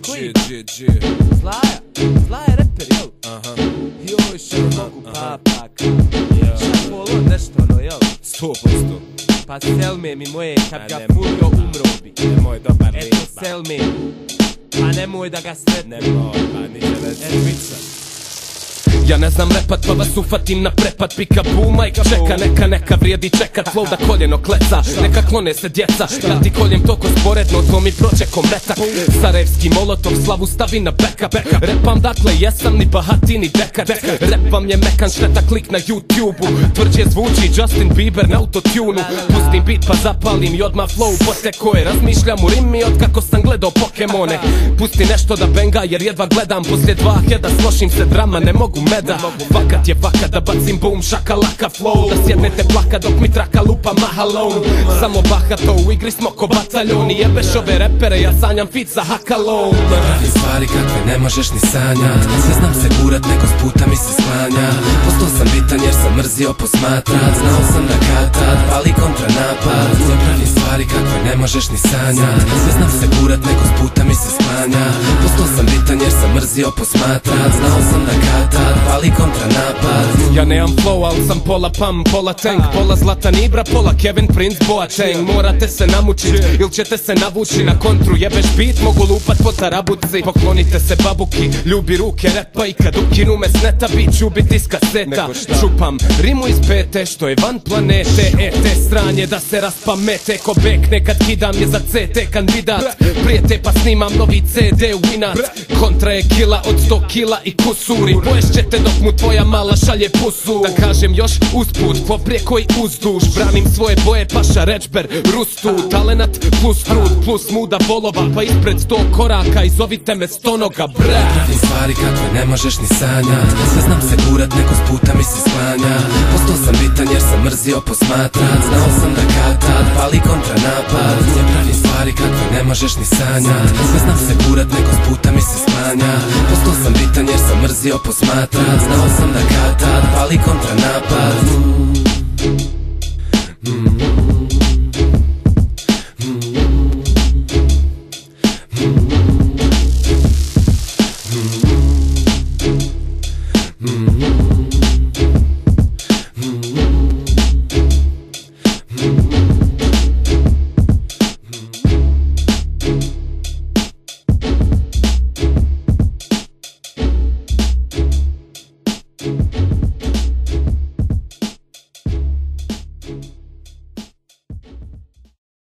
Koji? Zlaja reper, jel? Joj, što mogu papaka. Šta polo nešto, ono, jel? 100%. Pa Selme mi moje, kad ga fulio umro bi. Nemoj dobar Eto Selme, pa nemoj da ga sretne. Nemoj, pa nije već. Ja ne znam repat pa vas ufatim na prepad. Pika bu, majka čeka, neka vrijedi čekat. Flow da koljeno kleca, neka klone se djeca. Ja ti koljem toko sporedno, to mi prođe ko metak. Sarajevski molotov, slavu stavi na backup. Repam dakle jesam ni bahati ni dekar. Repam je mekan šteta, klik na YouTube-u. Tvrđe zvuči Justin Bieber na autotunu. Pustim beat pa zapalim i odmah flow poteko je. Razmišljam u rimi od kako sam gledao Pokemone. Pusti nešto da benga jer jedva gledam. Poslije 2 heda složim se drama, ne mogu meda. Fakat je fakat da bacim boom šakalaka flow. Da sjednete plaka dok mi traka lupa mahalon. Samo bahato u igri smo ko bataljon. I jebeš ove repere, ja sanjam fit za hakalon. Radi stvari kakve ne možeš ni sanjat. Sve znam se gurat, neko s puta mi se sklanja. Postao sam bitan jer sam mrzio posmatrat. Znao sam da kad pali kontranapad. Pravi stvari kakve ne možeš ni sanjat. Sve znam se gurat, neko s puta mi se sklanja. Postao sam bitan jer sam mrzio posmatrat. Znao sam da kad pali kontranapad. Ja nemam flow, al sam pola pam, pola tank. Pola Zlatan Ibra, pola Kevin Prince Boateng. Morate se namučit, il ćete se navući. Na kontru jebeš beat, mogu lupat po tarabuci. Poklonite se babuki, ljubi ruke repa. I kad ukinu me s neta, bit ću bit iz kaseta. Čupam rimu iz pete, što je van planete. Te stranje da se raspamete. Ko bek nekad kidam je za CT kandidat. Prijete pa snimam novi CD winat. Kontra je kila od 100 kila i kusuri. Poješćete dok mu tvoja mala šalje pusu. Da kažem još usput, poprijeko i uzduž. Branim svoje boje, paša rečber, rustu. Talenat plus trud, plus muda bolova. Pa ispred 100 koraka i zovite me stonoga, bra. Pravi stvari kakve ne možeš ni sanjat. Sve znam se gurat, neko s puta mi se sklanja. Postao sam bitan jer sam mrzio posmatrat. Znao sam da kad pali kontranapad. Pravi stvari kakve ne možeš ni sanjat. Sve znam se gurat, neko s puta mi se sklanja. Postao sam bitan jer sam mrzio posmatrat. Znao sam da kad pali kontranapad.